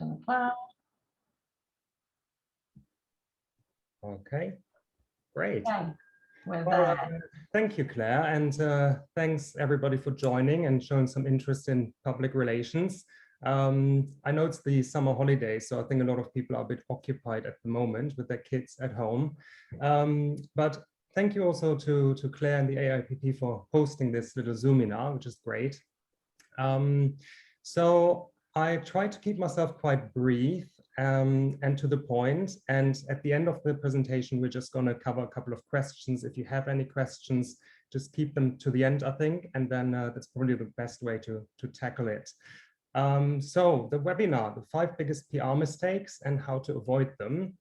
to the cloud. Okay, great. Okay. With Well, that, thank you, Claire, and thanks everybody for joining and showing some interest in public relations. I know it's the summer holidays, so I think a lot of people are a bit occupied at the moment with their kids at home. But thank you also to Claire and the AIPP for hosting this little Zoominar, which is great. So I try to keep myself quite brief and to the point. And at the end of the presentation, we're just going to cover a couple of questions. If you have any questions, just keep them to the end, I think, and then that's probably the best way to tackle it. So the webinar, the 5 biggest PR mistakes and how to avoid them,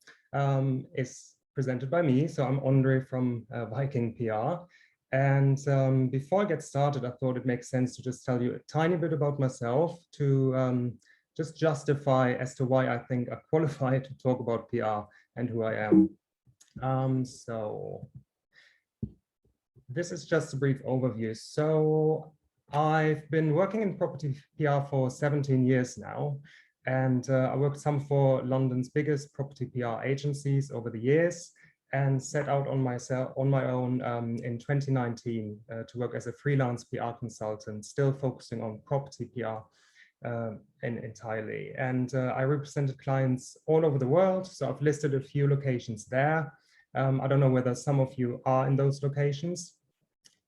is presented by me. So I'm Andre from Viking PR. And before I get started, I thought it makes sense to just tell you a tiny bit about myself to just justify as to why I think I'm qualified to talk about PR and who I am. So this is just a brief overview. So I've been working in property PR for 17 years now, and I worked some for London's biggest property PR agencies over the years, and set out on my own in 2019 to work as a freelance PR consultant, still focusing on property PR entirely. And I represented clients all over the world. So I've listed a few locations there. I don't know whether some of you are in those locations.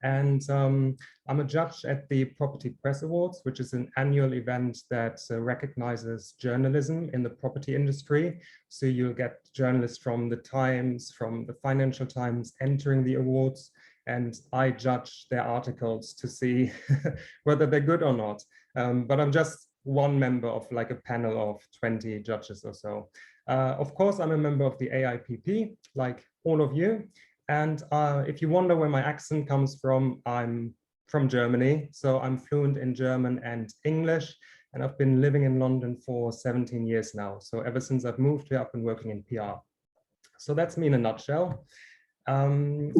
And I'm a judge at the Property Press Awards, which is an annual event that recognizes journalism in the property industry. So you'll get journalists from the Times, from the Financial Times entering the awards, and I judge their articles to see whether they're good or not. But I'm just one member of like a panel of 20 judges or so. Of course, I'm a member of the AIPP, like all of you. And if you wonder where my accent comes from, I'm from Germany. So I'm fluent in German and English. And I've been living in London for 17 years now. So ever since I've moved here, I've been working in PR. So that's me in a nutshell. And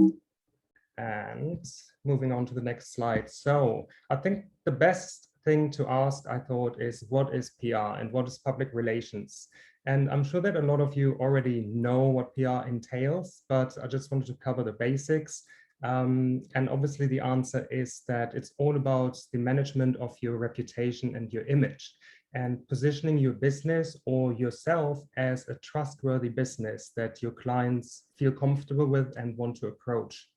moving on to the next slide. So I think the best thing to ask, I thought, is what is PR and what is public relations? And I'm sure that a lot of you already know what PR entails, but I just wanted to cover the basics. And obviously the answer is that it's all about the management of your reputation and your image, and positioning your business or yourself as a trustworthy business that your clients feel comfortable with and want to approach.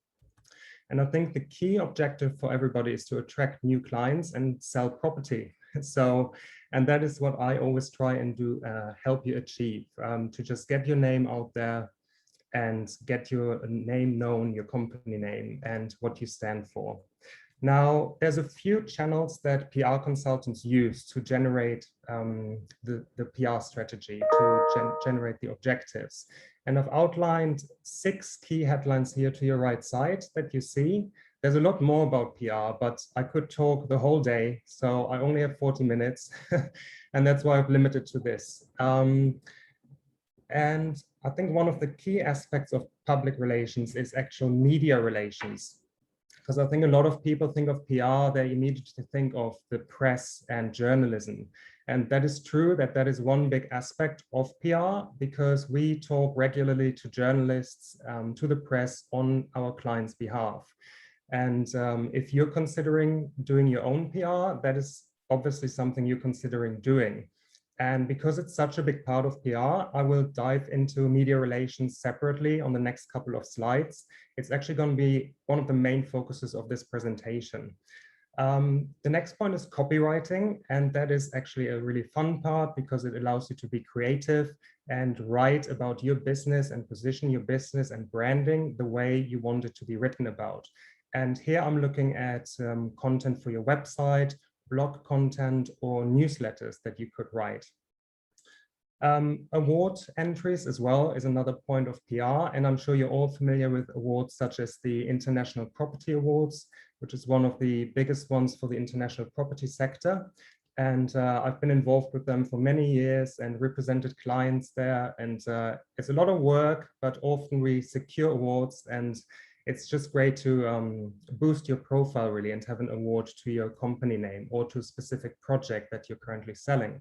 And I think the key objective for everybody is to attract new clients and sell property. So, and that is what I always try and do, help you achieve, to just get your name out there and get your name known, your company name, and what you stand for. Now, there's a few channels that PR consultants use to generate the PR strategy, to generate the objectives. And I've outlined 6 key headlines here to your right side that you see. There's a lot more about PR, but I could talk the whole day, so I only have 40 minutes, and that's why I've limited to this. And I think one of the key aspects of public relations is actual media relations. Because I think a lot of people think of PR, they immediately think of the press and journalism. And that is true, that is one big aspect of PR, because we talk regularly to journalists, to the press on our clients' behalf. And if you're considering doing your own PR, that is obviously something you're considering doing. And because it's such a big part of PR, I will dive into media relations separately on the next couple of slides. It's actually going to be one of the main focuses of this presentation. The next point is copywriting, and that is actually a really fun part because it allows you to be creative and write about your business and position your business and branding the way you want it to be written about. And here I'm looking at content for your website, blog content, or newsletters that you could write. Award entries as well is another point of PR, and I'm sure you're all familiar with awards such as the International Property Awards, which is one of the biggest ones for the international property sector. And I've been involved with them for many years and represented clients there. And it's a lot of work, but often we secure awards, and it's just great to boost your profile really and have an award to your company name or to a specific project that you're currently selling.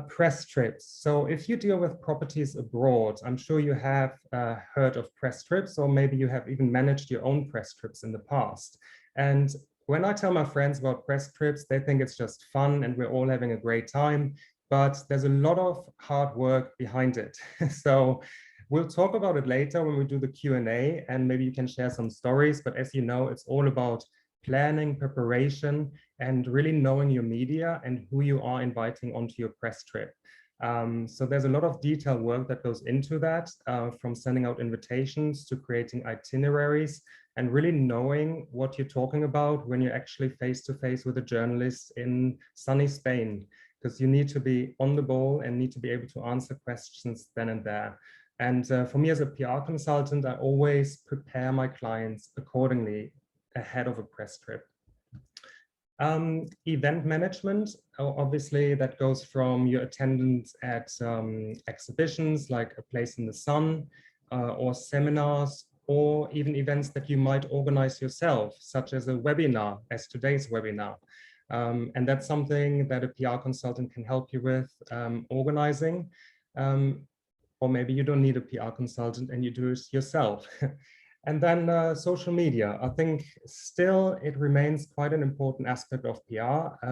Press trips. So if you deal with properties abroad, I'm sure you have heard of press trips, or maybe you have even managed your own press trips in the past. And when I tell my friends about press trips, they think it's just fun and we're all having a great time, but there's a lot of hard work behind it. So we'll talk about it later when we do the Q&A, and maybe you can share some stories, but as you know, it's all about planning, preparation, and really knowing your media and who you are inviting onto your press trip. So there's a lot of detailed work that goes into that, from sending out invitations to creating itineraries and really knowing what you're talking about when you're actually face to face with a journalist in sunny Spain, because you need to be on the ball and need to be able to answer questions then and there. And for me as a PR consultant, I always prepare my clients accordingly ahead of a press trip. Event management, obviously that goes from your attendance at exhibitions like A Place in the Sun, or seminars, or even events that you might organize yourself, such as a webinar, as today's webinar. And that's something that a PR consultant can help you with organizing. Or maybe you don't need a PR consultant and you do it yourself. And then social media. I think still it remains quite an important aspect of PR.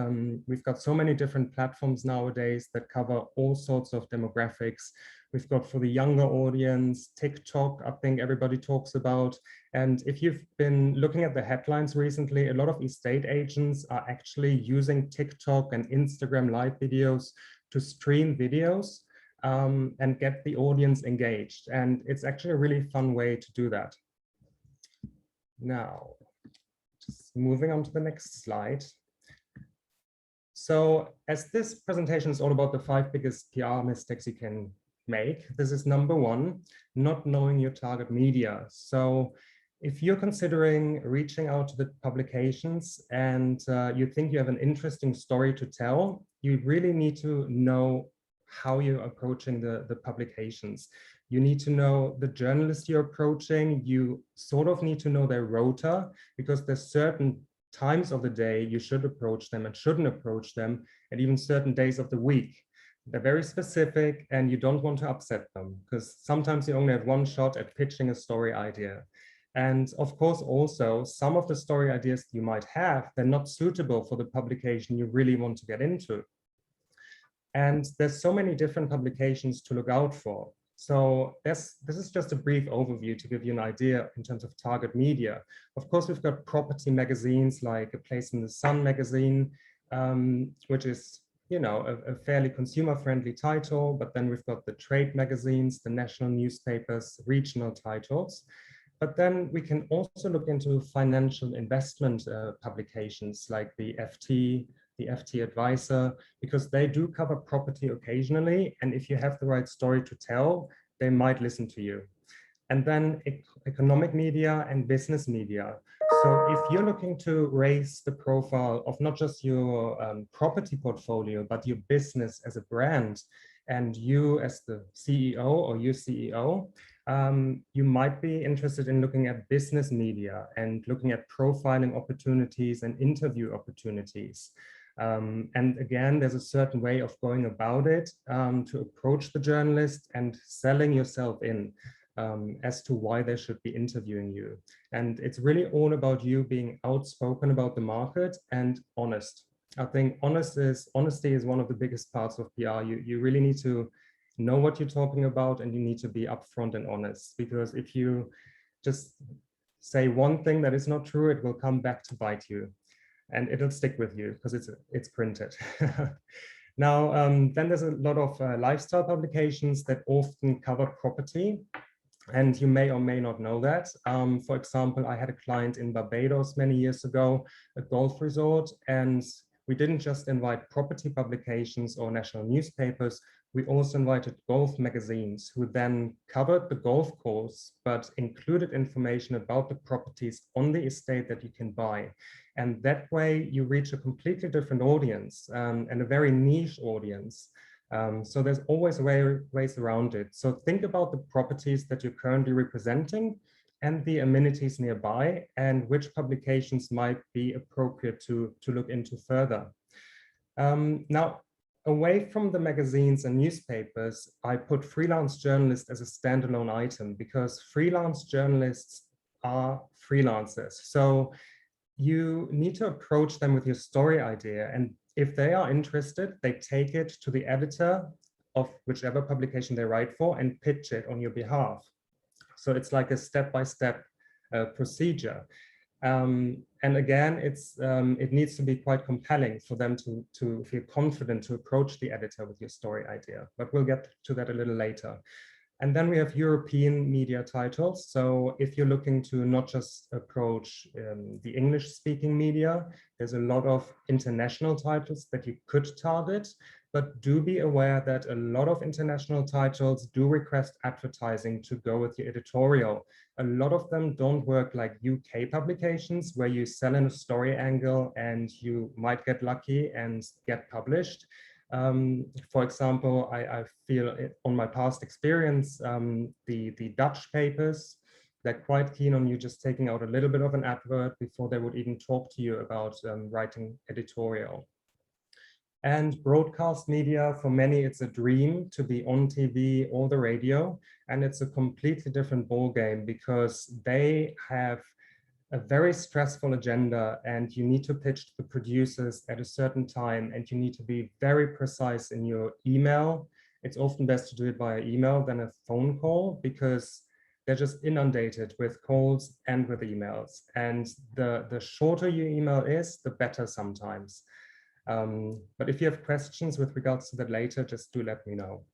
We've got so many different platforms nowadays that cover all sorts of demographics. We've got, for the younger audience, TikTok, I think everybody talks about. And if you've been looking at the headlines recently, a lot of estate agents are actually using TikTok and Instagram live videos to stream videos and get the audience engaged. And it's actually a really fun way to do that. Now, just moving on to the next slide. So as this presentation is all about the 5 biggest PR mistakes you can make, this is number 1, not knowing your target media. So if you're considering reaching out to the publications and you think you have an interesting story to tell, you really need to know how you're approaching the publications. You need to know the journalist you're approaching. You sort of need to know their rota, because there's certain times of the day you should approach them and shouldn't approach them, and even certain days of the week. They're very specific and you don't want to upset them, because sometimes you only have one shot at pitching a story idea. And of course, also some of the story ideas you might have, they're not suitable for the publication you really want to get into. And there's so many different publications to look out for. So this is just a brief overview to give you an idea in terms of target media. Of course, we've got property magazines like A Place in the Sun magazine, which is, you know, a fairly consumer-friendly title. But then we've got the trade magazines, the national newspapers, regional titles. But then we can also look into financial investment publications like the FT Advisor, because they do cover property occasionally. And if you have the right story to tell, they might listen to you. And then economic media and business media. So if you're looking to raise the profile of not just your property portfolio, but your business as a brand, and you as the CEO or your CEO, you might be interested in looking at business media and looking at profiling opportunities and interview opportunities. And again, there's a certain way of going about it to approach the journalist and selling yourself in as to why they should be interviewing you. And it's really all about you being outspoken about the market and honest. I think honesty is one of the biggest parts of PR. You really need to know what you're talking about, and you need to be upfront and honest, because if you just say one thing that is not true, it will come back to bite you. And it'll stick with you because it's printed. Now, then there's a lot of lifestyle publications that often cover property, and you may or may not know that. For example, I had a client in Barbados many years ago, a golf resort, and we didn't just invite property publications or national newspapers, we also invited golf magazines who then covered the golf course, but included information about the properties on the estate that you can buy. And that way you reach a completely different audience and a very niche audience. So there's always ways around it. So think about the properties that you're currently representing and the amenities nearby, and which publications might be appropriate to look into further. Now, away from the magazines and newspapers, I put freelance journalist as a standalone item because freelance journalists are freelancers. So you need to approach them with your story idea. And if they are interested, they take it to the editor of whichever publication they write for and pitch it on your behalf. So it's like a step-by-step procedure. And again, it needs to be quite compelling for them to feel confident to approach the editor with your story idea. But we'll get to that a little later. And then we have European media titles. So if you're looking to not just approach the English-speaking media, there's a lot of international titles that you could target, but do be aware that a lot of international titles do request advertising to go with your editorial. A lot of them don't work like UK publications where you sell in a story angle and you might get lucky and get published. For example, I feel it, on my past experience, the Dutch papers, they're quite keen on you just taking out a little bit of an advert before they would even talk to you about writing editorial. And broadcast media, for many, it's a dream to be on TV or the radio. And it's a completely different ballgame because they have a very stressful agenda and you need to pitch to the producers at a certain time and you need to be very precise in your email. It's often best to do it via email than a phone call because they're just inundated with calls and with emails. And the shorter your email is, the better sometimes. But if you have questions with regards to that later, just do let me know.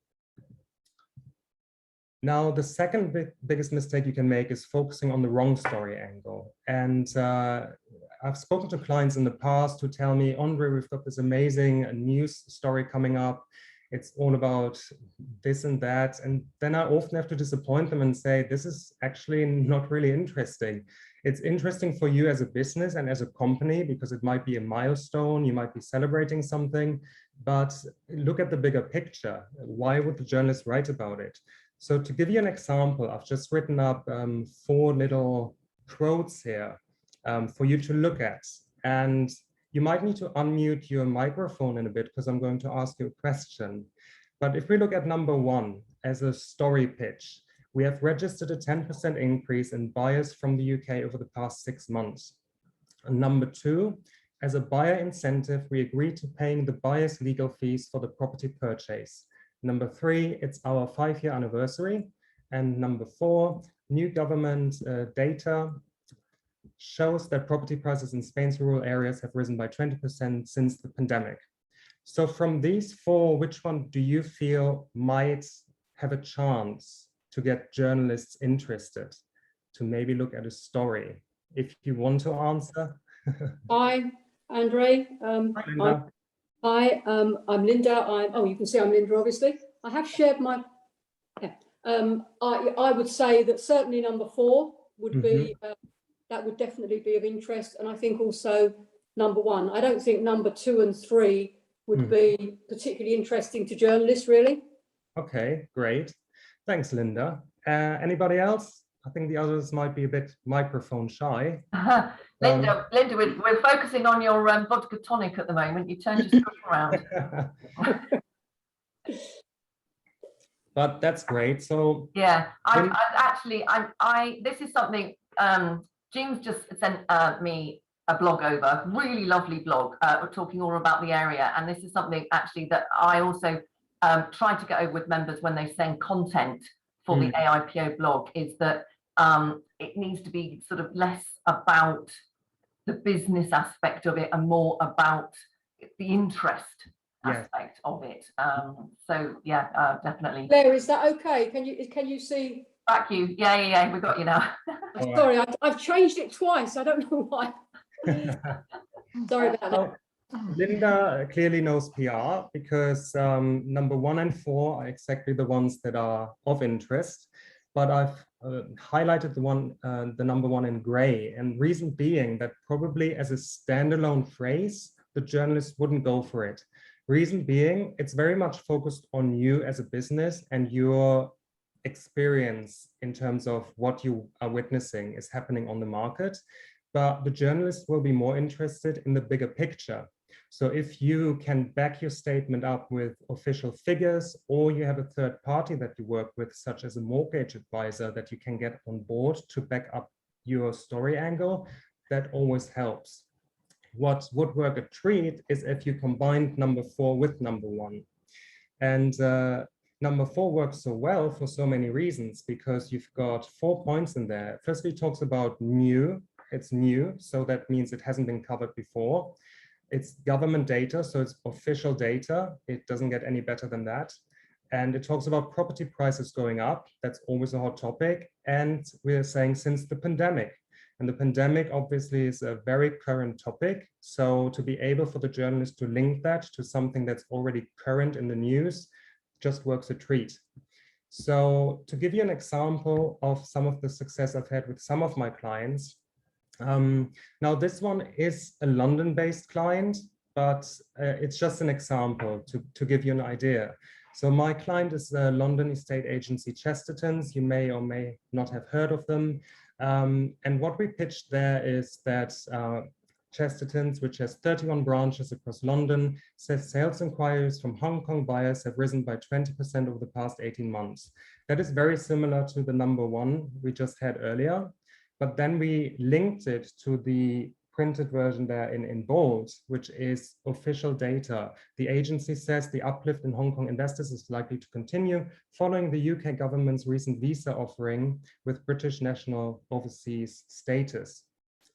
Now, the second biggest mistake you can make is focusing on the wrong story angle. And I've spoken to clients in the past who tell me, Andre, we've got this amazing news story coming up. It's all about this and that. And then I often have to disappoint them and say, this is actually not really interesting. It's interesting for you as a business and as a company because it might be a milestone, you might be celebrating something, but look at the bigger picture. Why would the journalist write about it? So to give you an example, I've just written up 4 little quotes here for you to look at. And you might need to unmute your microphone in a bit because I'm going to ask you a question. But if we look at number 1 as a story pitch, we have registered a 10% increase in buyers from the UK over the past 6 months. And number 2, as a buyer incentive, we agreed to paying the buyer's legal fees for the property purchase. Number 3, it's our 5-year anniversary. And number 4, new government data shows that property prices in Spain's rural areas have risen by 20% since the pandemic. So from these 4, which one do you feel might have a chance to get journalists interested to maybe look at a story? If you want to answer. Hi, Andre. Hi, Linda. Hi, I'm Linda. Oh, you can see I'm Linda, obviously. I have shared my, yeah. I would say that certainly number 4 would be, that would definitely be of interest. And I think also number 1. I don't think number 2 and 3 would be particularly interesting to journalists, really. Okay, great. Thanks, Linda. Anybody else? I think the others might be a bit microphone shy. Linda, we're focusing on your vodka tonic at the moment. You turned your screen around. But that's great. So yeah, this is something Jean's just sent me a blog over, really lovely blog, talking all about the area. And this is something actually that I also try to get over with members when they send content for the AIPO blog, is that it needs to be sort of less about the business aspect of it and more about the interest aspect of it. So yeah, definitely. Claire, is that okay? Can you see? Back you. Yeah, we got you now. Sorry, I've changed it twice. I don't know why. Sorry about that. Linda clearly knows PR because number 1 and 4 are exactly the ones that are of interest, but I've highlighted the number 1 in gray, and reason being that probably as a standalone phrase, the journalist wouldn't go for it. Reason being, it's very much focused on you as a business and your experience in terms of what you are witnessing is happening on the market, but the journalist will be more interested in the bigger picture. So if you can back your statement up with official figures, or you have a third party that you work with, such as a mortgage advisor that you can get on board to back up your story angle, that always helps. What would work a treat is if you combined number 4 with number 1. And number 4 works so well for so many reasons, because you've got 4 points in there. Firstly, it talks about new. It's new, so that means it hasn't been covered before. It's government data, so it's official data. It doesn't get any better than that. And it talks about property prices going up. That's always a hot topic. And we're saying since the pandemic. And the pandemic obviously is a very current topic. So to be able for the journalist to link that to something that's already current in the news just works a treat. So to give you an example of some of the success I've had with some of my clients, now this one is a London-based client, but it's just an example to give you an idea. So my client is the London estate agency Chesterton's. You may or may not have heard of them. And what we pitched there is that Chesterton's, which has 31 branches across London, says sales inquiries from Hong Kong buyers have risen by 20% over the past 18 months. That is very similar to the number 1 we just had earlier. But then we linked it to the printed version there in bold, which is official data. The agency says the uplift in Hong Kong investors is likely to continue following the UK government's recent visa offering with British national overseas status.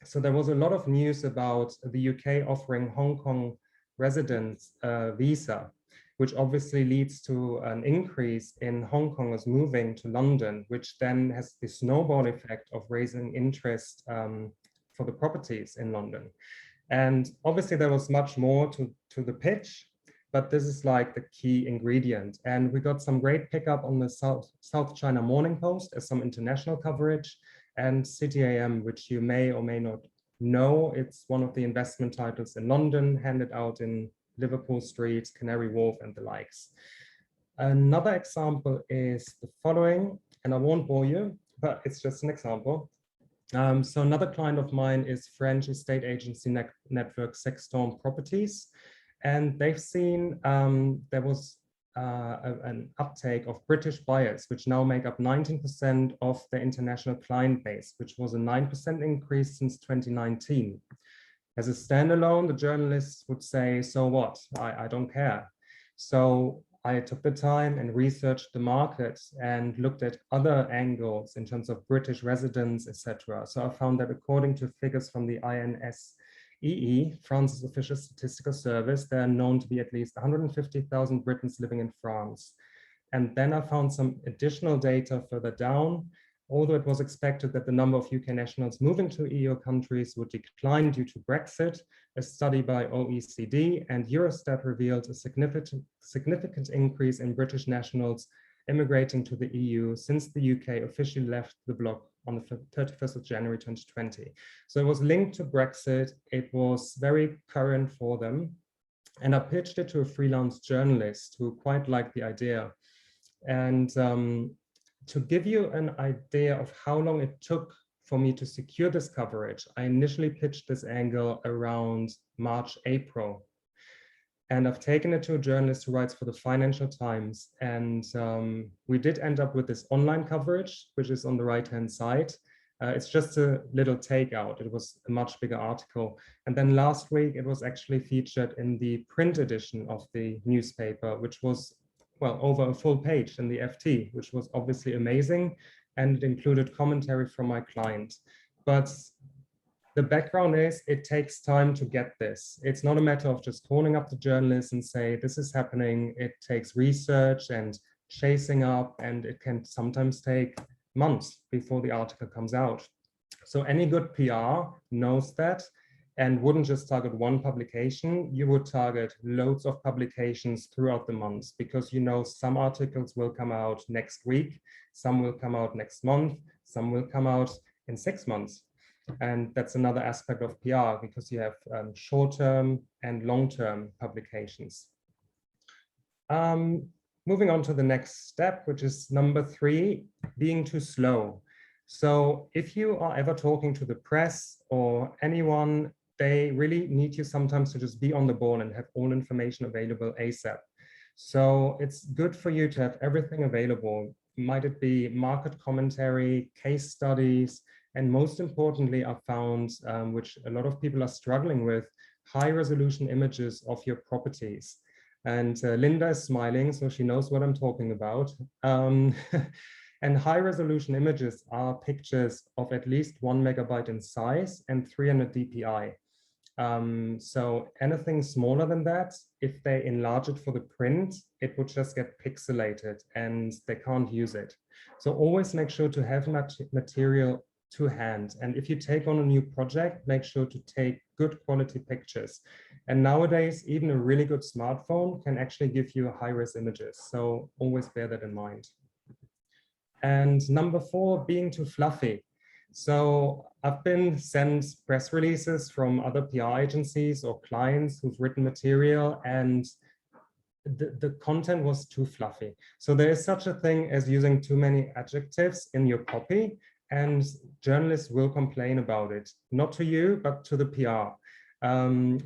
So there was a lot of news about the UK offering Hong Kong residents visa, which obviously leads to an increase in Hong Kongers moving to London, which then has the snowball effect of raising interest for the properties in London. And obviously there was much more to the pitch, but this is like the key ingredient. And we got some great pickup on the South China Morning Post as some international coverage, and City AM, which you may or may not know. It's one of the investment titles in London, handed out in Liverpool Street, Canary Wharf, and the likes. Another example is the following, and I won't bore you, but it's just an example. So another client of mine is French estate agency network Sexton Properties, and they've seen there was an uptake of British buyers, which now make up 19% of the international client base, which was a 9% increase since 2019. As a standalone, the journalists would say, so what? I don't care. So I took the time and researched the market and looked at other angles in terms of British residents, etc. So I found that according to figures from the INSEE, France's official statistical service, there are known to be at least 150,000 Britons living in France. And then I found some additional data further down. Although it was expected that the number of UK nationals moving to EU countries would decline due to Brexit, a study by OECD and Eurostat revealed a significant increase in British nationals immigrating to the EU since the UK officially left the bloc on the 31st of January 2020. So it was linked to Brexit. It was very current for them. And I pitched it to a freelance journalist who quite liked the idea. And to give you an idea of how long it took for me to secure this coverage, I initially pitched this angle around March, April. And I've taken it to a journalist who writes for the Financial Times. And we did end up with this online coverage, which is on the right-hand side. It's just a little takeout. It was a much bigger article. And then last week, it was actually featured in the print edition of the newspaper, which was, well, over a full page in the FT, which was obviously amazing. And it included commentary from my client. But the background is it takes time to get this. It's not a matter of just calling up the journalist and say, this is happening. It takes research and chasing up, and it can sometimes take months before the article comes out. So any good PR knows that and wouldn't just target one publication. You would target loads of publications throughout the months, because you know some articles will come out next week, some will come out next month, some will come out in 6 months. And that's another aspect of PR, because you have short-term and long-term publications. Moving on to the next step, which is number 3, being too slow. So if you are ever talking to the press or anyone they really need you sometimes to just be on the ball and have all information available ASAP. So it's good for you to have everything available. Might it be market commentary, case studies, and most importantly, I found, which a lot of people are struggling with, high resolution images of your properties. And Linda is smiling, so she knows what I'm talking about. And high resolution images are pictures of at least 1 megabyte in size and 300 dpi. So anything smaller than that, if they enlarge it for the print, it would just get pixelated and they can't use it. So always make sure to have material to hand. And if you take on a new project, make sure to take good quality pictures. And nowadays, even a really good smartphone can actually give you high-res images. So always bear that in mind. And number 4, being too fluffy. So I've been sent press releases from other PR agencies or clients who've written material, and the content was too fluffy. So there is such a thing as using too many adjectives in your copy, and journalists will complain about it, not to you, but to the PR.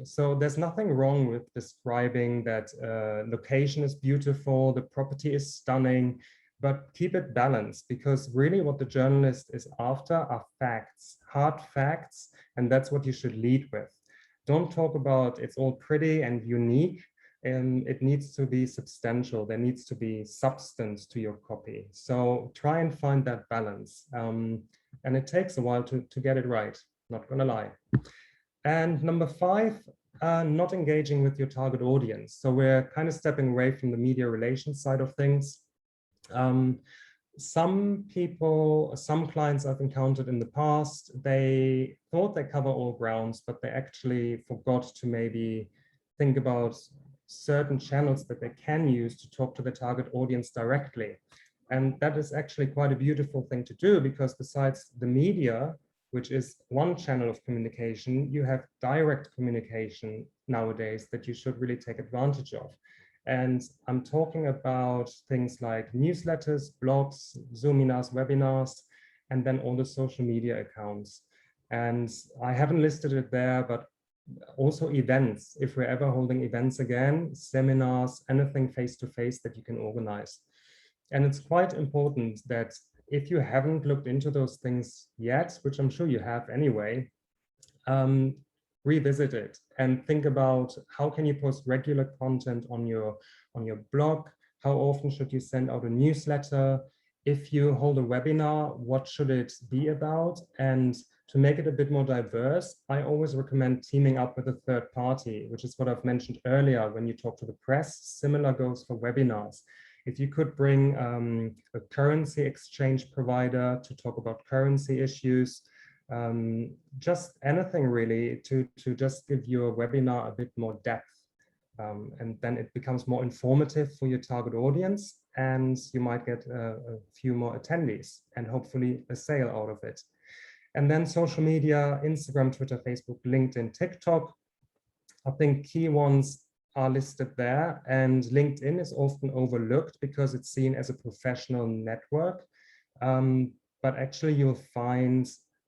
So there's nothing wrong with describing that location is beautiful, the property is stunning, but keep it balanced, because really what the journalist is after are facts, hard facts, and that's what you should lead with. Don't talk about it's all pretty and unique, and it needs to be substantial. There needs to be substance to your copy. So try and find that balance. And it takes a while to get it right, not gonna lie. And number 5, not engaging with your target audience. So we're kind of stepping away from the media relations side of things. Some people, some clients I've encountered in the past, they thought they cover all grounds, but they actually forgot to maybe think about certain channels that they can use to talk to the target audience directly. And that is actually quite a beautiful thing to do, because besides the media, which is one channel of communication, you have direct communication nowadays that you should really take advantage of. And I'm talking about things like newsletters, blogs, Zoominars, webinars, and then all the social media accounts. And I haven't listed it there, but also events, if we're ever holding events again, seminars, anything face-to-face that you can organize. And it's quite important that if you haven't looked into those things yet, which I'm sure you have anyway, revisit it and think about how can you post regular content on your blog, how often should you send out a newsletter, if you hold a webinar, what should it be about? And to make it a bit more diverse, I always recommend teaming up with a third party, which is what I've mentioned earlier when you talk to the press. Similar goes for webinars. If you could bring a currency exchange provider to talk about currency issues, just anything really to just give your webinar a bit more depth. And then it becomes more informative for your target audience, and you might get a few more attendees and hopefully a sale out of it. And then social media, Instagram, Twitter, Facebook, LinkedIn, TikTok. I think key ones are listed there, and LinkedIn is often overlooked because it's seen as a professional network. But actually you'll find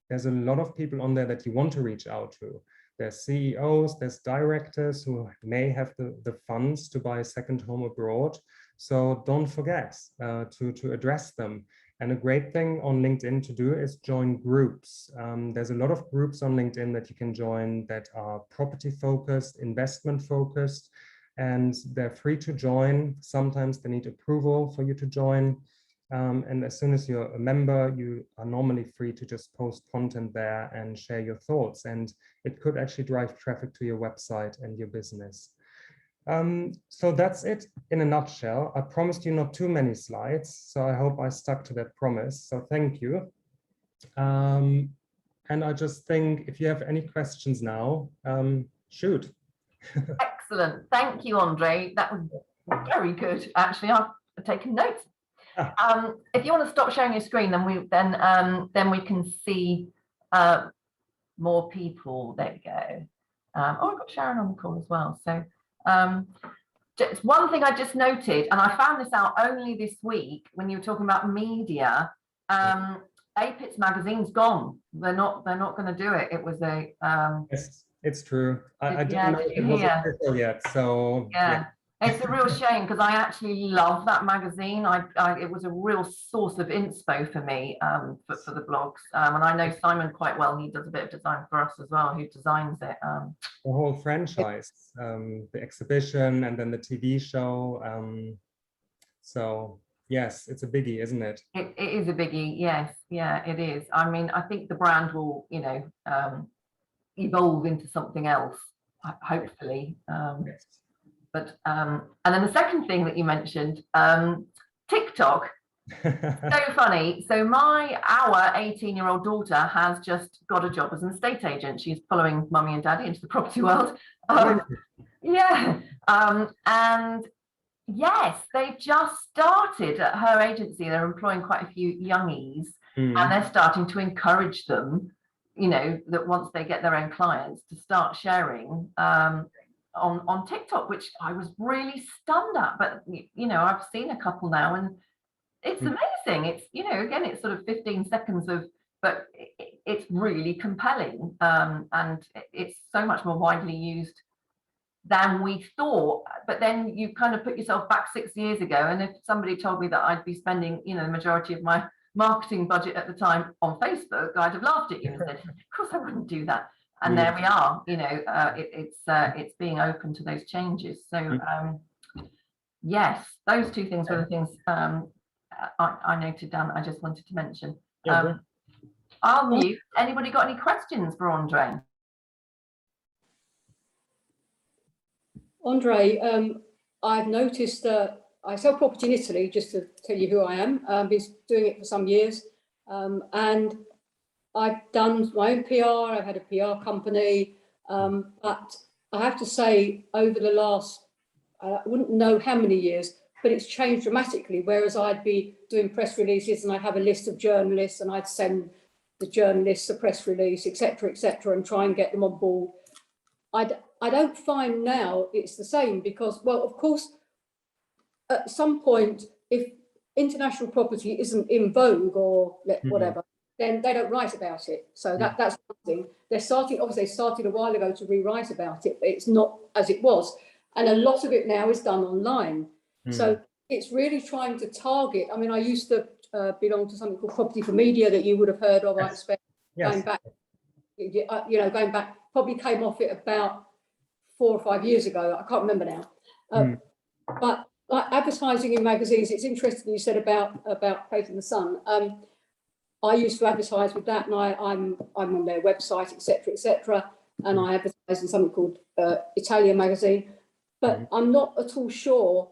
there's a lot of people on there that you want to reach out to. There's CEOs, there's directors who may have the funds to buy a second home abroad. So don't forget to address them. And a great thing on LinkedIn to do is join groups. There's a lot of groups on LinkedIn that you can join that are property focused, investment focused, and they're free to join. Sometimes they need approval for you to join. And as soon as you're a member, you are normally free to just post content there and share your thoughts. And it could actually drive traffic to your website and your business. So that's it in a nutshell. I promised you not too many slides, so I hope I stuck to that promise. So thank you. And I just think if you have any questions now, shoot. Excellent. Thank you, Andre. That was very good. Actually, I've taken notes. If you want to stop sharing your screen, then we can see more people. There we go. Oh, I've got Sharon on the call as well. So just one thing I just noted, and I found this out only this week when you were talking about media. APIT's magazine's gone. They're not going to do it. It was a Yes. It's true. I didn't Yeah, know did if you it was hear? official yet. So Yeah. It's a real shame because I actually love that magazine. It was a real source of inspo for me for the blogs. And I know Simon quite well. He does a bit of design for us as well, who designs it. The whole franchise, the exhibition, and then the TV show. So yes, it's a biggie, isn't it? It is a biggie. Yes, yeah, it is. I mean, I think the brand will, evolve into something else, hopefully. Yes. But and then the second thing that you mentioned, TikTok. So funny. So our 18-year-old daughter has just got a job as an estate agent. She's following mummy and daddy into the property world. Yeah. And yes, they've just started at her agency. They're employing quite a few youngies, and they're starting to encourage them, that once they get their own clients, to start sharing on TikTok, which I was really stunned at. But I've seen a couple now, and it's amazing. It's again, it's sort of 15 seconds of, but it's really compelling, and it's so much more widely used than we thought. But then you kind of put yourself back 6 years ago, and if somebody told me that I'd be spending the majority of my marketing budget at the time on Facebook, I'd have laughed at you and said, of course I wouldn't do that. And there we are. It's being open to those changes. So yes, those two things were the things I noted down that I just wanted to mention. I'll mute. Anybody got any questions for Andre? Andre, I've noticed that I sell property in Italy, just to tell you who I am. I've been doing it for some years, and I've done my own PR. I've had a PR company, but I have to say, over the last, I wouldn't know how many years, but it's changed dramatically. Whereas I'd be doing press releases and I'd have a list of journalists and I'd send the journalists a press release, etc., and try and get them on board. I don't find now it's the same because, well, of course, at some point, if international property isn't in vogue or whatever, then they don't write about it. So that's one thing. They're starting, obviously they started a while ago to rewrite about it, but it's not as it was. And a lot of it now is done online. So it's really trying to target. I mean, I used to belong to something called Property for Media that you would have heard of, I expect, going back, going back, probably came off it about 4 or 5 years ago. I can't remember now. But like advertising in magazines, it's interesting you said about Faith in the Sun. I used to advertise with that, and I'm on their website, etc., and I advertise in something called Italia magazine. But I'm not at all sure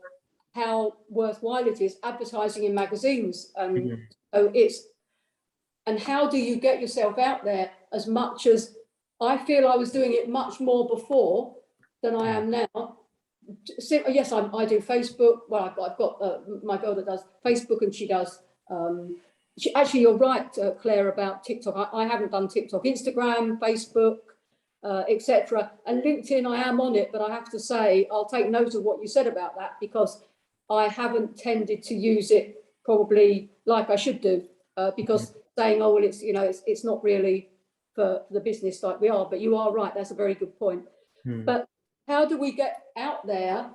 how worthwhile it is advertising in magazines. So and how do you get yourself out there as much as I feel I was doing it much more before than I am now. So, yes, I do Facebook. Well, I've got my girl that does Facebook, and she does. Actually, you're right, Claire, about TikTok. I haven't done TikTok, Instagram, Facebook, etc. And LinkedIn, I am on it, but I have to say, I'll take note of what you said about that because I haven't tended to use it probably like I should do because saying, oh, well, it's not really for the business like we are. But you are right. That's a very good point. But how do we get out there?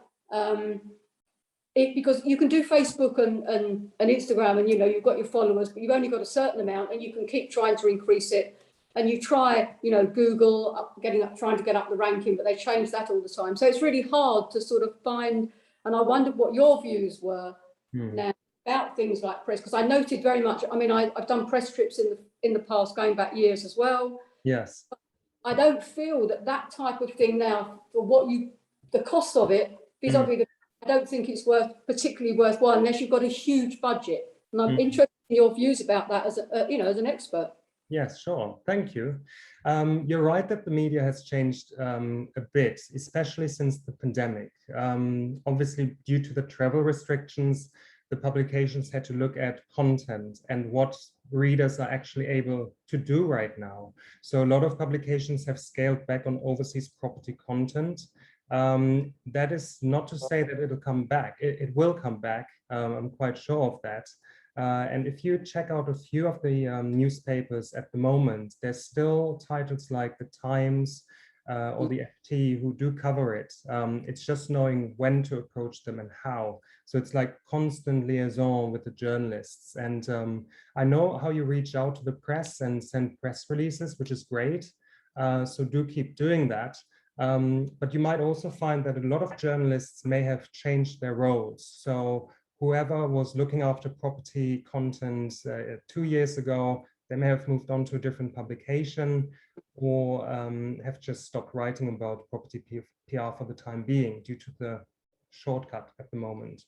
Because you can do Facebook and Instagram, and you've got your followers, but you've only got a certain amount, and you can keep trying to increase it. And you try, Google trying to get up the ranking, but they change that all the time. So it's really hard to sort of find. And I wondered what your views were now about things like press, because I noted very much. I mean, I've done press trips in the past, going back years as well. Yes. I don't feel that type of thing now, for the cost of it, vis-a-vis I don't think it's particularly worthwhile unless you've got a huge budget. And I'm interested in your views about that as as an expert. Yes, sure. Thank you. You're right that the media has changed a bit, especially since the pandemic. Obviously, due to the travel restrictions, the publications had to look at content and what readers are actually able to do right now. So a lot of publications have scaled back on overseas property content. That is not to say that it'll come back. It will come back. I'm quite sure of that. And if you check out a few of the newspapers at the moment, there's still titles like The Times, or the FT who do cover it. It's just knowing when to approach them and how. So it's like constant liaison with the journalists. And I know how you reach out to the press and send press releases, which is great. So do keep doing that. But you might also find that a lot of journalists may have changed their roles. So whoever was looking after property content 2 years ago, they may have moved on to a different publication, or have just stopped writing about property PR for the time being due to the shortcut at the moment.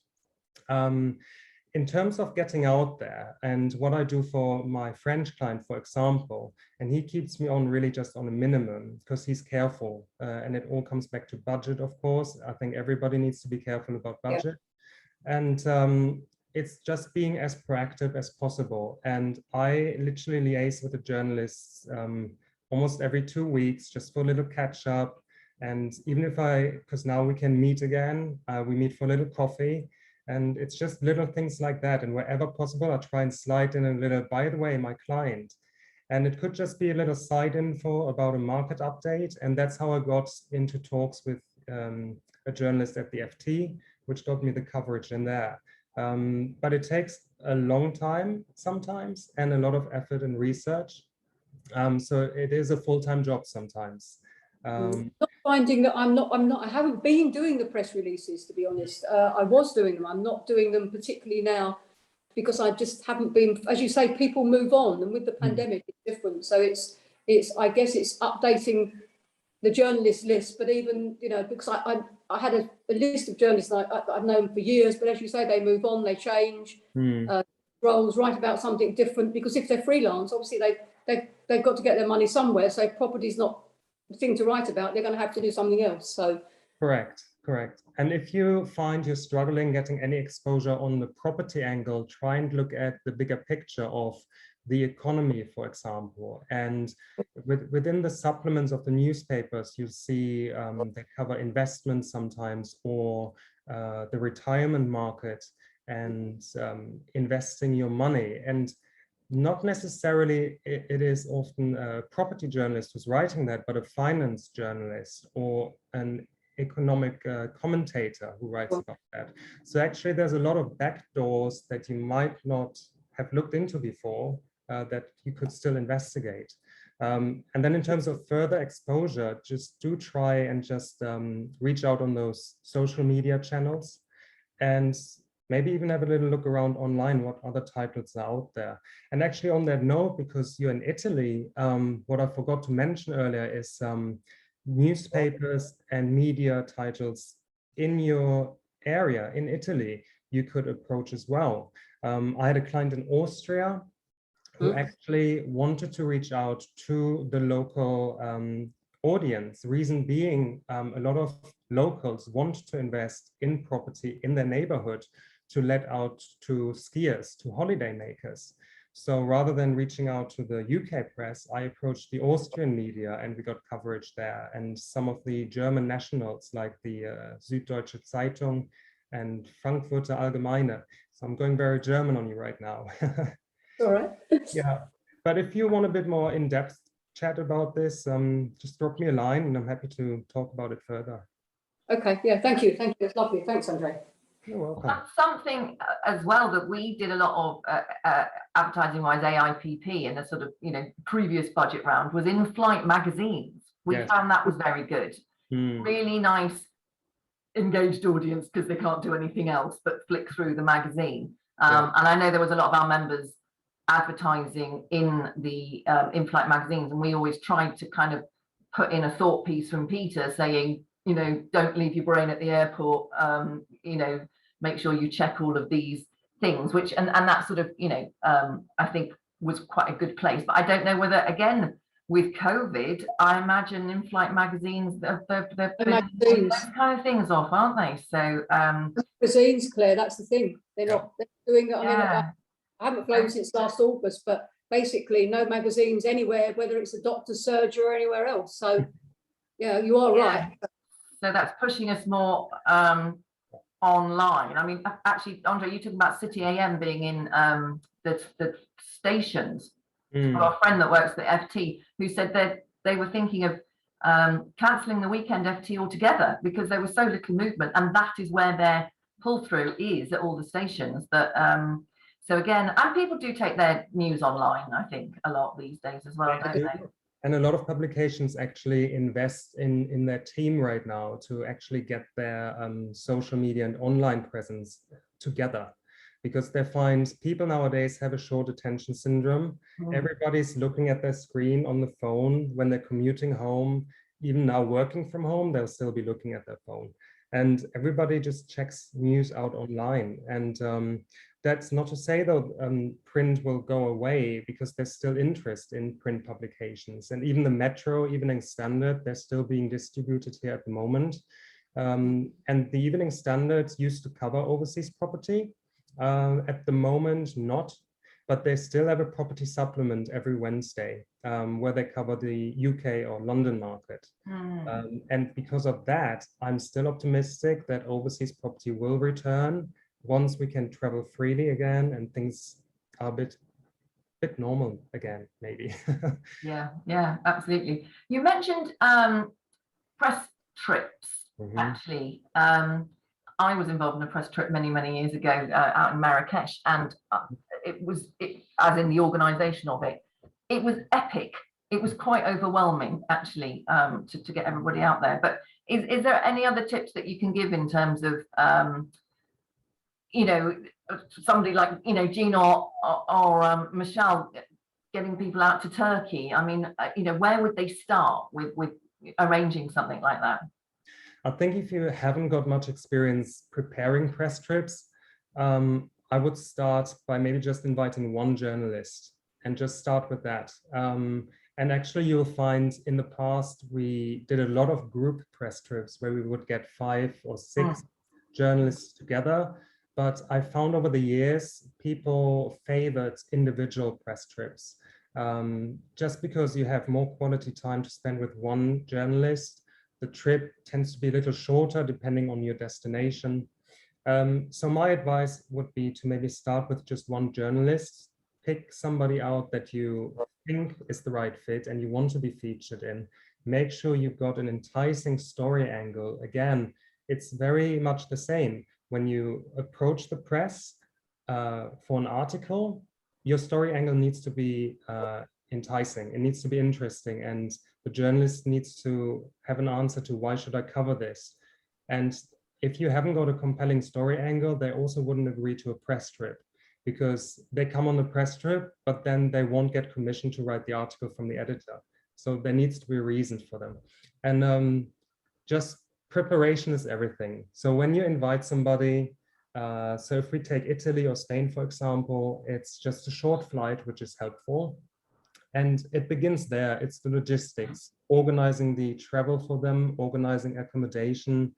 In terms of getting out there, and what I do for my French client, for example, and he keeps me on really just on a minimum because he's careful, and it all comes back to budget, of course. I think everybody needs to be careful about budget. Yeah. And it's just being as proactive as possible. And I literally liaise with the journalists almost every 2 weeks, just for a little catch up. And even if because now we can meet again, we meet for a little coffee. And it's just little things like that. And wherever possible, I try and slide in a little, by the way, my client. And it could just be a little side info about a market update. And that's how I got into talks with a journalist at the FT, which got me the coverage in there. But it takes a long time sometimes and a lot of effort and research. So it is a full-time job sometimes. Not finding that I haven't been doing the press releases, to be honest. I was doing them. I'm not doing them particularly now because I just haven't been, as you say, people move on, and with the pandemic it's different. So it's I guess it's updating the journalist list, but even, you know, because I had a list of journalists I've known for years, but as you say, they move on, they change roles, write about something different, because if they're freelance, obviously they've got to get their money somewhere. So if property's not the thing to write about, they're going to have to do something else. So correct. And if you find you're struggling getting any exposure on the property angle, try and look at the bigger picture of the economy, for example. And within the supplements of the newspapers, you see they cover investments sometimes, or the retirement market, and investing your money. And not necessarily it is often a property journalist who's writing that, but a finance journalist or an economic commentator who writes about that. So actually there's a lot of back doors that you might not have looked into before that you could still investigate. And then in terms of further exposure, just do try and just reach out on those social media channels, and maybe even have a little look around online, what other titles are out there. And actually on that note, because you're in Italy, what I forgot to mention earlier is newspapers and media titles in your area in Italy, you could approach as well. I had a client in Austria who actually wanted to reach out to the local audience. Reason being, a lot of locals want to invest in property in their neighborhood to let out to skiers, to holidaymakers. So rather than reaching out to the UK press, I approached the Austrian media, and we got coverage there. And some of the German nationals like the Süddeutsche Zeitung and Frankfurter Allgemeine. So I'm going very German on you right now. All right. Yeah, but if you want a bit more in-depth chat about this, just drop me a line and I'm happy to talk about it further. Okay, yeah, thank you. It's lovely. Thanks, Andre. You're welcome. Something as well that we did a lot of advertising-wise AIPP in a sort of, you know, previous budget round was in-flight magazines. We found that was very good. Really nice, engaged audience, because they can't do anything else but flick through the magazine. And I know there was a lot of our members advertising in the in-flight magazines, and we always tried to kind of put in a thought piece from Peter saying, you know, don't leave your brain at the airport, you know, make sure you check all of these things, which and that sort of, you know, I think was quite a good place. But I don't know whether, again, with COVID, I imagine in-flight magazines, they're those kind of things off, aren't they? So magazines, Claire, that's the thing. They're not doing it. I mean, I haven't flown since last August, but basically no magazines anywhere, whether it's a doctor's surgery or anywhere else. So yeah, you are right. So that's pushing us more online. I mean, actually, Andre, you talking about City AM being in the stations. Our friend that works at the FT, who said that they were thinking of cancelling the weekend FT altogether because there was so little movement, and that is where their pull through is at all the stations. That so again, and people do take their news online, I think, a lot these days as well, don't they? And a lot of publications actually invest in their team right now to actually get their social media and online presence together, because they find people nowadays have a short attention syndrome. Everybody's looking at their screen on the phone when they're commuting home. Even now working from home, they'll still be looking at their phone. And everybody just checks news out online. And that's not to say though print will go away, because there's still interest in print publications. And even the Metro Evening Standard, they're still being distributed here at the moment. And the Evening Standard used to cover overseas property. At the moment, not, but they still have a property supplement every Wednesday where they cover the UK or London market. And because of that, I'm still optimistic that overseas property will return once we can travel freely again and things are a bit normal again, maybe. Yeah, absolutely. You mentioned press trips, actually. I was involved in a press trip many years ago out in Marrakesh, and it as in the organisation of it, it was epic. It was quite overwhelming, actually, to get everybody out there. But is there any other tips that you can give in terms of, you know, somebody like, you know, Jean or Michelle getting people out to Turkey? I mean, you know, where would they start with arranging something like that? I think if you haven't got much experience preparing press trips, I would start by maybe just inviting one journalist and just start with that. And actually you'll find in the past, we did a lot of group press trips where we would get 5 or 6 journalists together. But I found over the years, people favored individual press trips. Just because you have more quality time to spend with one journalist, the trip tends to be a little shorter depending on your destination. So my advice would be to maybe start with just one journalist, pick somebody out that you think is the right fit and you want to be featured in. Make sure you've got an enticing story angle. Again, it's very much the same. When you approach the press for an article, your story angle needs to be enticing. It needs to be interesting, and the journalist needs to have an answer to why should I cover this? And if you haven't got a compelling story angle, they also wouldn't agree to a press trip, because they come on the press trip, but then they won't get permission to write the article from the editor. So there needs to be a reason for them. And just preparation is everything. So when you invite somebody, so if we take Italy or Spain, for example, it's just a short flight, which is helpful. And it begins there. It's the logistics, organizing the travel for them, organizing accommodation,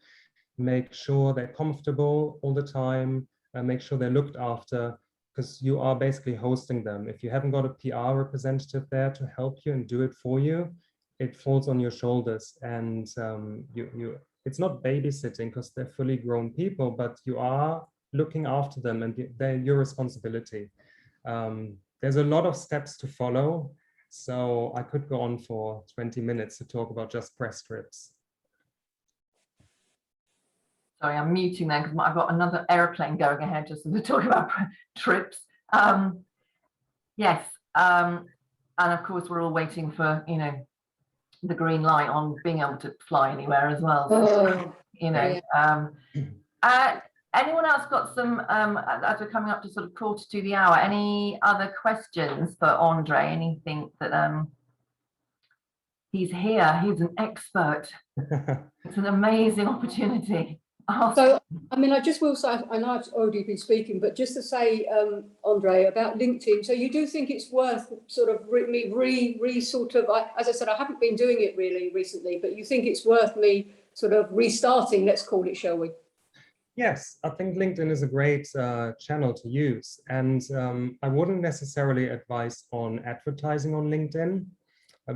make sure they're comfortable all the time, make sure they're looked after, because you are basically hosting them. If you haven't got a PR representative there to help you and do it for you, it falls on your shoulders. And it's not babysitting because they're fully grown people, but you are looking after them and they're your responsibility. There's a lot of steps to follow. So I could go on for 20 minutes to talk about just press trips. Sorry, I'm muting there because I've got another airplane going ahead just to talk about trips. Yes, and of course we're all waiting for, you know, the green light on being able to fly anywhere as well. So, you know, anyone else got some, as we're coming up to sort of 1:45, any other questions for Andre? Anything that, he's here, he's an expert. It's an amazing opportunity. So, I mean, I just will say, I know I've already been speaking, but just to say, Andre, about LinkedIn. So you do think it's worth sort of as I said, I haven't been doing it really recently, but you think it's worth me sort of restarting, let's call it, shall we? Yes, I think LinkedIn is a great channel to use. And I wouldn't necessarily advise on advertising on LinkedIn,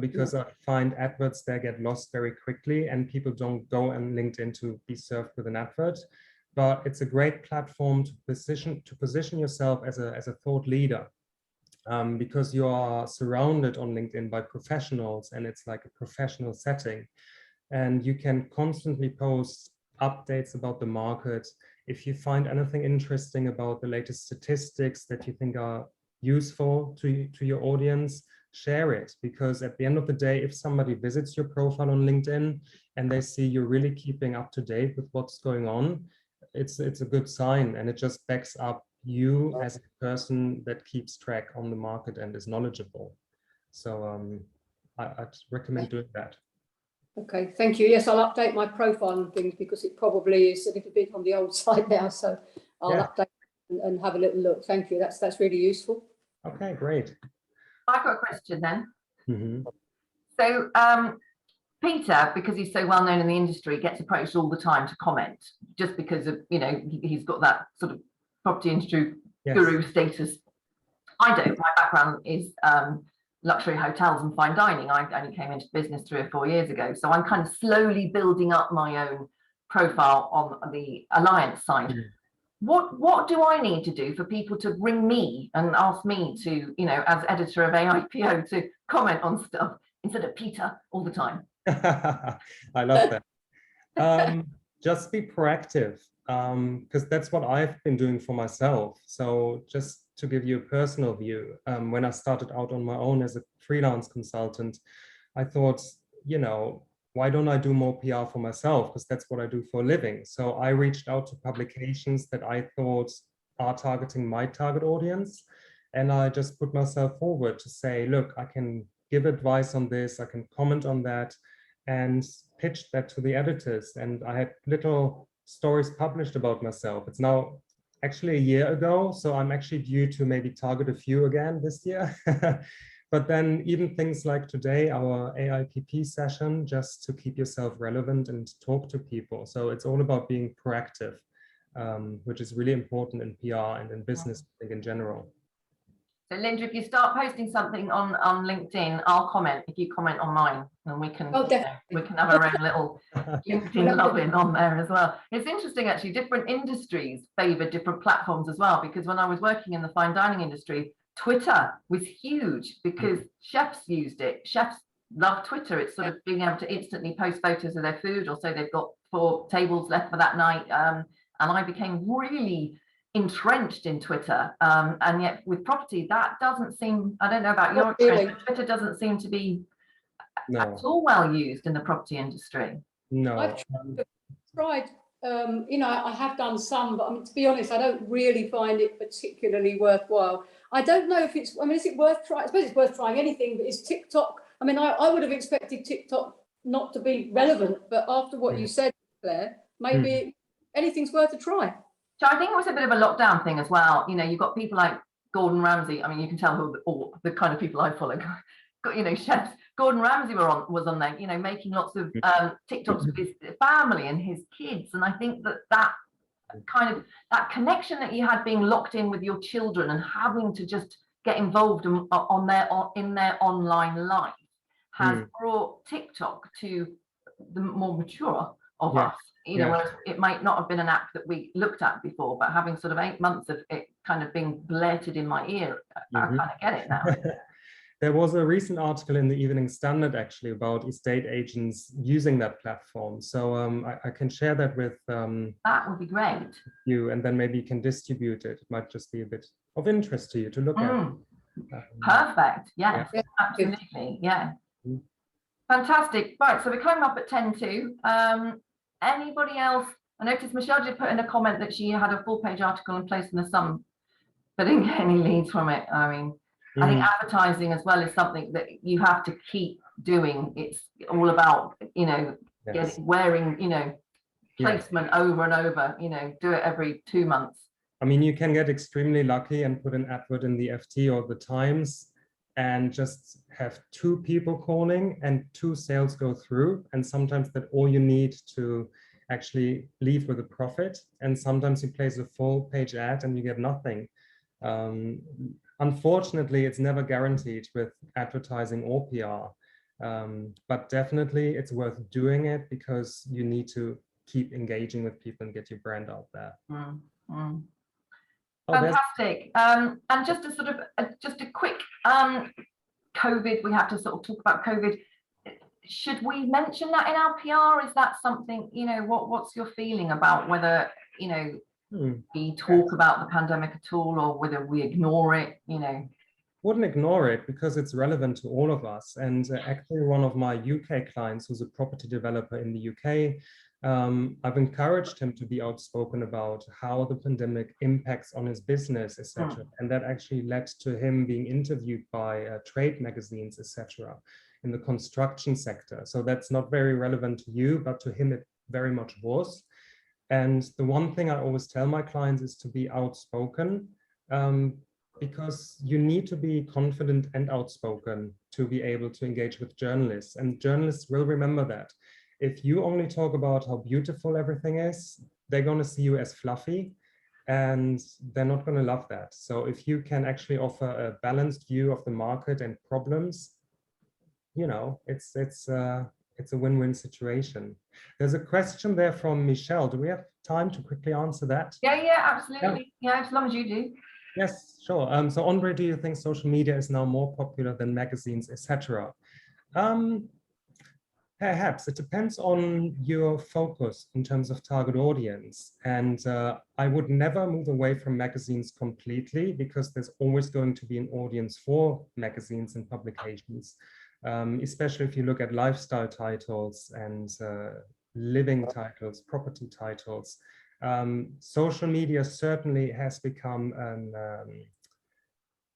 because I find adverts there get lost very quickly and people don't go on LinkedIn to be served with an advert. But it's a great platform to position yourself as a thought leader. because you are surrounded on LinkedIn by professionals and it's like a professional setting. And you can constantly post updates about the market. If you find anything interesting about the latest statistics that you think are useful to your audience, share it. Because at the end of the day, if somebody visits your profile on LinkedIn and they see you're really keeping up to date with what's going on, it's a good sign, and it just backs up you as a person that keeps track on the market and is knowledgeable. So I'd recommend doing that. Okay, thank you. Yes, I'll update my profile and things because it probably is a little bit on the old side now. So I'll update and have a little look. Thank you. That's really useful. Okay, great. I've got a question then. Mm-hmm. So Peter, because he's so well known in the industry, gets approached all the time to comment, just because of, you know, he's got that sort of property industry guru status. I don't. My background is luxury hotels and fine dining. I only came into business 3 or 4 years ago, so I'm kind of slowly building up my own profile on the alliance side. Mm. What do I need to do for people to ring me and ask me to, you know, as editor of AIPO, to comment on stuff instead of Peter all the time? I love that. Just be proactive, because that's what I've been doing for myself. So just to give you a personal view, when I started out on my own as a freelance consultant, I thought, you know, why don't I do more PR for myself? Because that's what I do for a living. So I reached out to publications that I thought are targeting my target audience. And I just put myself forward to say, look, I can give advice on this, I can comment on that, and pitch that to the editors. And I had little stories published about myself. It's now actually a year ago, so I'm actually due to maybe target a few again this year. But then even things like today, our AIPP session, just to keep yourself relevant and talk to people. So it's all about being proactive, which is really important in PR and in business, I think, in general. So Linda, if you start posting something on LinkedIn, I'll comment if you comment on mine, and we can we can have our own little LinkedIn love-in on there as well. It's interesting, actually, different industries favor different platforms as well, because when I was working in the fine dining industry, Twitter was huge because chefs used it. Chefs love Twitter. It's sort of being able to instantly post photos of their food, or say they've got 4 tables left for that night. And I became really entrenched in Twitter, and yet with property, that doesn't seem, I don't know about your experience, but Twitter doesn't seem to be at all well used in the property industry. No. I've tried, you know, I have done some, but I mean, to be honest, I don't really find it particularly worthwhile. I don't know if it's, I mean, is it worth trying? I suppose it's worth trying anything, but is TikTok, I mean, I would have expected TikTok not to be relevant, but after what you said, Claire, maybe anything's worth a try. So I think it was a bit of a lockdown thing as well. You know, you've got people like Gordon Ramsay. I mean, you can tell who all the kind of people I follow. Got, you know, chefs. Gordon Ramsay was on there, you know, making lots of TikToks with his family and his kids. And I think that kind of, that connection that you had being locked in with your children and having to just get involved in their online life has brought TikTok to the more mature of us. You know, whereas it might not have been an app that we looked at before, but having sort of 8 months of it kind of being blurted in my ear, I kind of get it now. There was a recent article in the Evening Standard actually about estate agents using that platform. So I can share that with that would be great. You, and then maybe you can distribute it. It might just be a bit of interest to you to look at. Perfect. Yes, absolutely. Yeah. Fantastic. Right, so we're coming up at 10:02. Anybody else? I noticed Michelle did put in a comment that she had a full-page article in Place in the Sun, but didn't get any leads from it. I mean, I think advertising as well is something that you have to keep doing. It's all about, you know, wearing, you know, placement over and over, you know, do it every 2 months. I mean, you can get extremely lucky and put an advert in the FT or the Times and just have 2 people calling and 2 sales go through. And sometimes that's all you need to actually leave with a profit. And sometimes you place a full page ad and you get nothing. Unfortunately, it's never guaranteed with advertising or PR, but definitely it's worth doing it because you need to keep engaging with people and get your brand out there. Fantastic. And just a sort of just a quick COVID, we have to sort of talk about COVID. Should we mention that in our PR? Is that something, you know, what's your feeling about whether, you know, we talk about the pandemic at all, or whether we ignore it, you know? Wouldn't ignore it because it's relevant to all of us. And actually one of my UK clients, who's a property developer in the UK, I've encouraged him to be outspoken about how the pandemic impacts on his business, etc. And that actually led to him being interviewed by trade magazines, etc. in the construction sector. So that's not very relevant to you, but to him it very much was. And the one thing I always tell my clients is to be outspoken, because you need to be confident and outspoken to be able to engage with journalists. And journalists will remember that. If you only talk about how beautiful everything is, they're going to see you as fluffy, and they're not going to love that. So if you can actually offer a balanced view of the market and problems, you know, it's a win-win situation. There's a question there from Michelle. Do we have time to quickly answer that? Yeah, absolutely. Yeah, as long as you do. Yes, sure. So Andre, do you think social media is now more popular than magazines, etc.? Perhaps. It depends on your focus in terms of target audience. And I would never move away from magazines completely, because there's always going to be an audience for magazines and publications, especially if you look at lifestyle titles and living titles, property titles. Social media certainly has become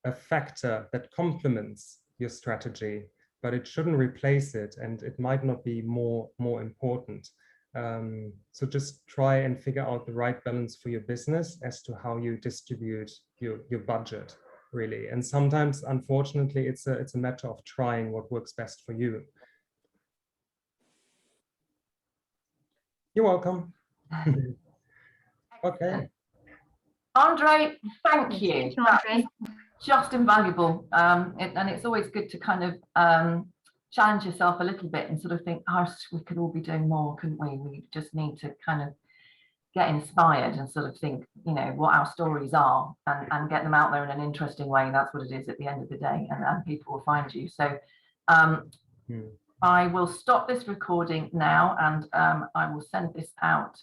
a factor that complements your strategy, but it shouldn't replace it, and it might not be more important. So just try and figure out the right balance for your business as to how you distribute your budget, really. And sometimes, unfortunately, it's a matter of trying what works best for you. You're welcome. Okay. Andre, thank you. That's just invaluable. And it's always good to kind of challenge yourself a little bit and sort of think, oh, we could all be doing more, couldn't we? We just need to kind of get inspired and sort of think, you know, what our stories are, and get them out there in an interesting way. That's what it is at the end of the day, and people will find you. So I will stop this recording now, and I will send this out